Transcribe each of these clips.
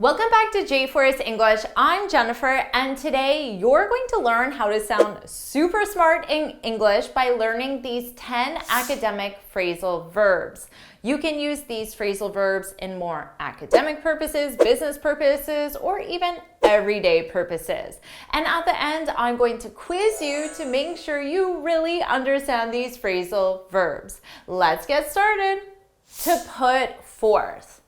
Welcome back to JForrest English. I'm Jennifer, and today you're going to learn how to sound super smart in English by learning these 10 academic phrasal verbs. You can use these phrasal verbs in more academic purposes, business purposes, or even everyday purposes. And at the end, I'm going to quiz you to make sure you really understand these phrasal verbs. Let's get started. To put forth.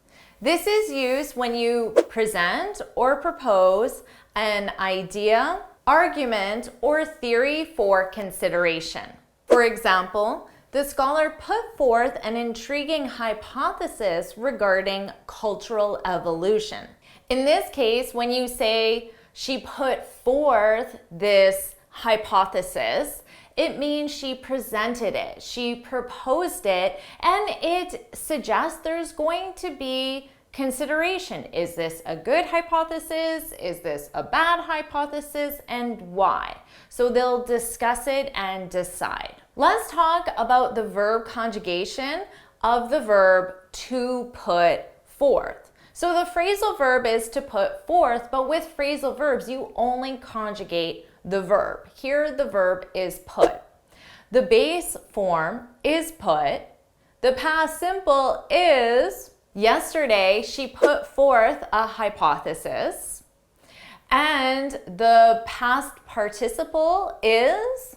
This is used when you present or propose an idea, argument, or theory for consideration. For example, the scholar put forth an intriguing hypothesis regarding cultural evolution. In this case, when you say she put forth this hypothesis, it means she presented it, she proposed it, and it suggests there's going to be consideration. Is this a good hypothesis? Is this a bad hypothesis? And why? So they'll discuss it and decide. Let's talk about the verb conjugation of the verb to put forth. So the phrasal verb is to put forth, but with phrasal verbs, you only conjugate the verb. Here, the verb is put. The base form is put. The past simple is yesterday she put forth a hypothesis. And the past participle is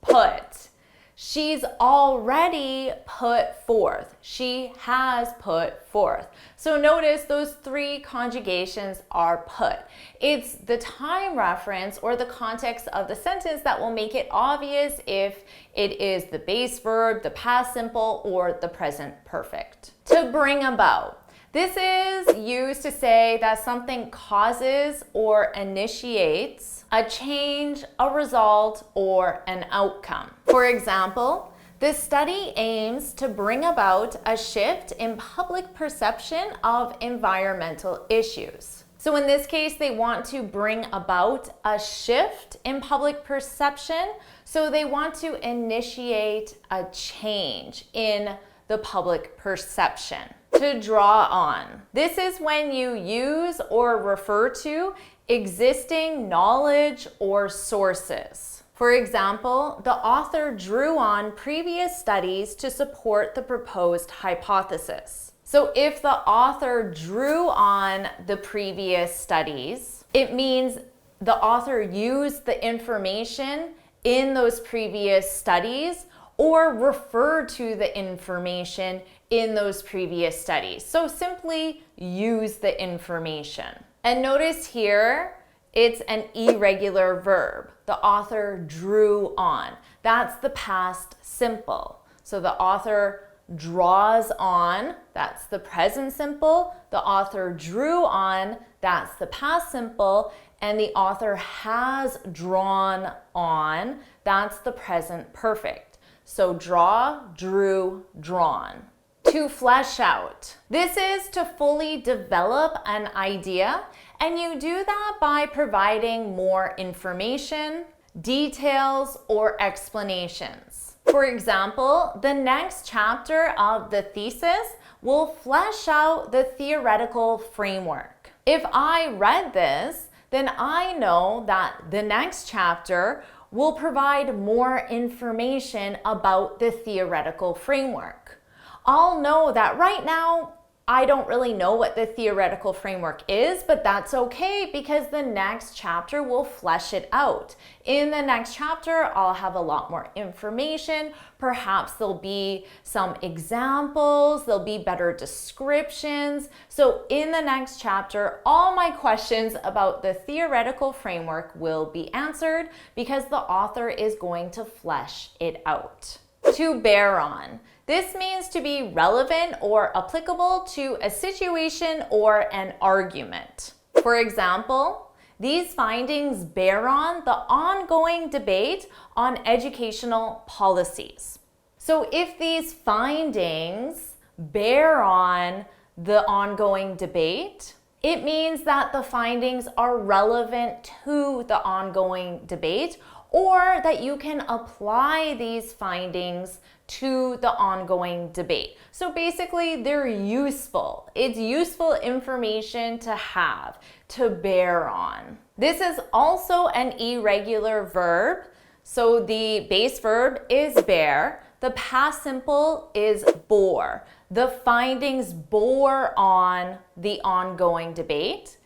put. She's already put forth. She has put forth. So notice those three conjugations are put. It's the time reference or the context of the sentence that will make it obvious if it is the base verb, the past simple, or the present perfect. To bring about. This is used to say that something causes or initiates a change, a result, or an outcome. For example, this study aims to bring about a shift in public perception of environmental issues. So in this case, they want to bring about a shift in public perception. So they want to initiate a change in the public perception. To draw on. This is when you use or refer to existing knowledge or sources. For example, the author drew on previous studies to support the proposed hypothesis. So if the author drew on the previous studies, it means the author used the information in those previous studies or refer to the information in those previous studies. So simply use the information. And notice here, it's an irregular verb. The author drew on. That's the past simple. So the author draws on, that's the present simple. The author drew on, that's the past simple. And the author has drawn on, that's the present perfect. So draw, drew, drawn. To flesh out. This is to fully develop an idea, and you do that by providing more information, details, or explanations. For example, the next chapter of the thesis will flesh out the theoretical framework. If I read this, then I know that the next chapter will provide more information about the theoretical framework. I'll know that right now, I don't really know what the theoretical framework is, but that's okay because the next chapter will flesh it out. In the next chapter, I'll have a lot more information. Perhaps there'll be some examples, there'll be better descriptions. So in the next chapter, all my questions about the theoretical framework will be answered because the author is going to flesh it out. To bear on. This means to be relevant or applicable to a situation or an argument. For example, these findings bear on the ongoing debate on educational policies. So if these findings bear on the ongoing debate, it means that the findings are relevant to the ongoing debate or that you can apply these findings to the ongoing debate. So basically, they're useful. It's useful information to have, to bear on. This is also an irregular verb. So the base verb is bear. The past simple is bore. The findings bore on the ongoing debate.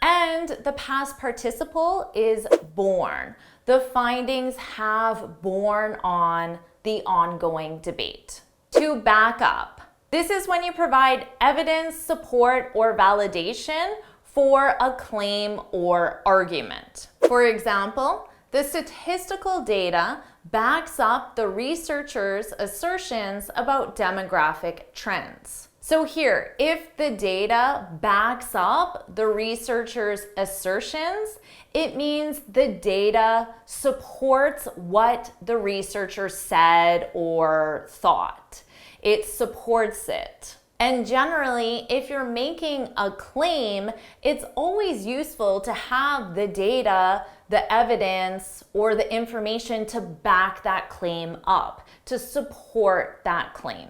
And the past participle is borne. The findings have borne on the ongoing debate. To back up, this is when you provide evidence, support, or validation for a claim or argument. For example, the statistical data backs up the researchers' assertions about demographic trends. So here, if the data backs up the researchers' assertions, it means the data supports what the researcher said or thought. It supports it. And generally, if you're making a claim, it's always useful to have the data, the evidence, or the information to back that claim up, to support that claim.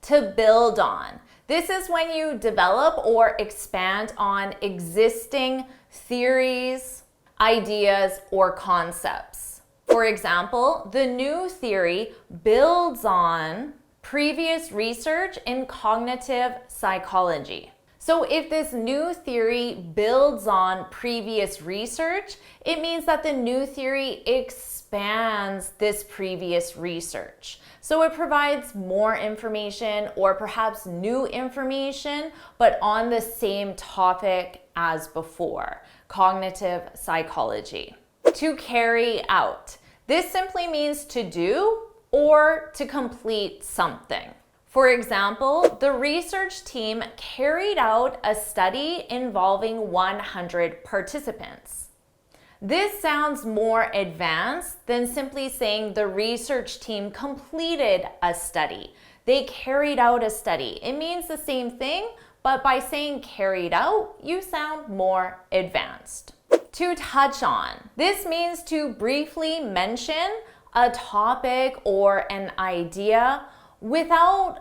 To build on. This is when you develop or expand on existing theories, ideas, or concepts. For example, the new theory builds on previous research in cognitive psychology. So if this new theory builds on previous research, it means that the new theory expands this previous research. So it provides more information or perhaps new information, but on the same topic as before, cognitive psychology. To carry out. This simply means to do or to complete something. For example, the research team carried out a study involving 100 participants. This sounds more advanced than simply saying the research team completed a study. They carried out a study. It means the same thing, but by saying carried out, you sound more advanced. To touch on. This means to briefly mention a topic or an idea without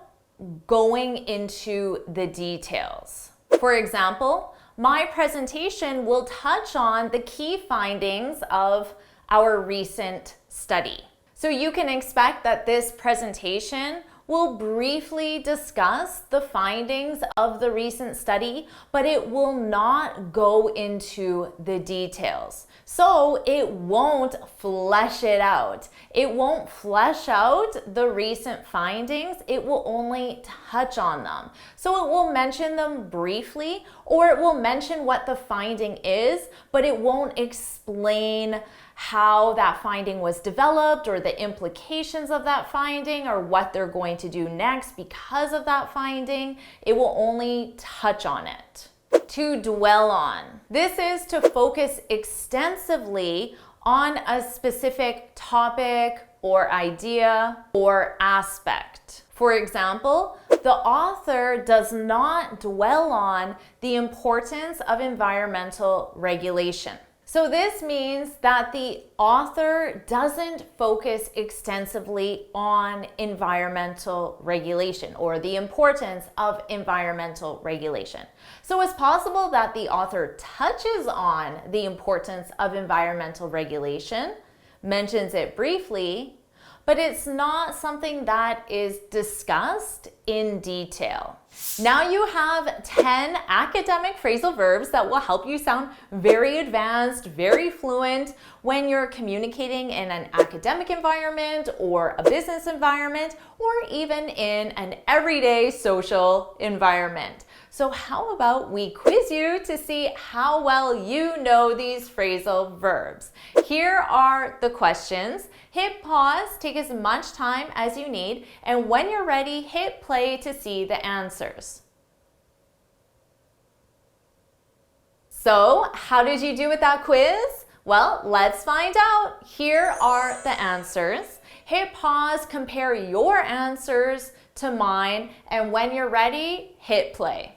going into the details. For example, my presentation will touch on the key findings of our recent study. So you can expect that this presentation will briefly discuss the findings of the recent study, but it will not go into the details. So it won't flesh it out. It won't flesh out the recent findings. It will only touch on them. So it will mention them briefly, or it will mention what the finding is, but it won't explain how that finding was developed or the implications of that finding or what they're going to do next because of that finding. It will only touch on it. To dwell on. This is to focus extensively on a specific topic or idea or aspect. For example, the author does not dwell on the importance of environmental regulation. So this means that the author doesn't focus extensively on environmental regulation or the importance of environmental regulation. So it's possible that the author touches on the importance of environmental regulation, mentions it briefly, but it's not something that is discussed in detail. Now you have 10 academic phrasal verbs that will help you sound very advanced, very fluent when you're communicating in an academic environment or a business environment or even in an everyday social environment. So how about we quiz you to see how well you know these phrasal verbs? Here are the questions. Hit pause, take as much time as you need, and when you're ready, hit play to see the answers. So, how did you do with that quiz? Well, let's find out. Here are the answers. Hit pause, compare your answers to mine, and when you're ready, hit play.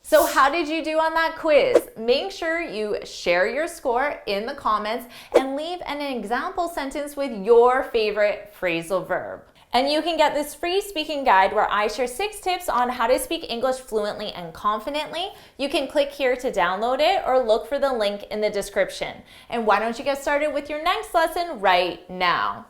So how did you do on that quiz? Make sure you share your score in the comments and leave an example sentence with your favorite phrasal verb. And you can get this free speaking guide where I share 6 tips on how to speak English fluently and confidently. You can click here to download it or look for the link in the description. And why don't you get started with your next lesson right now?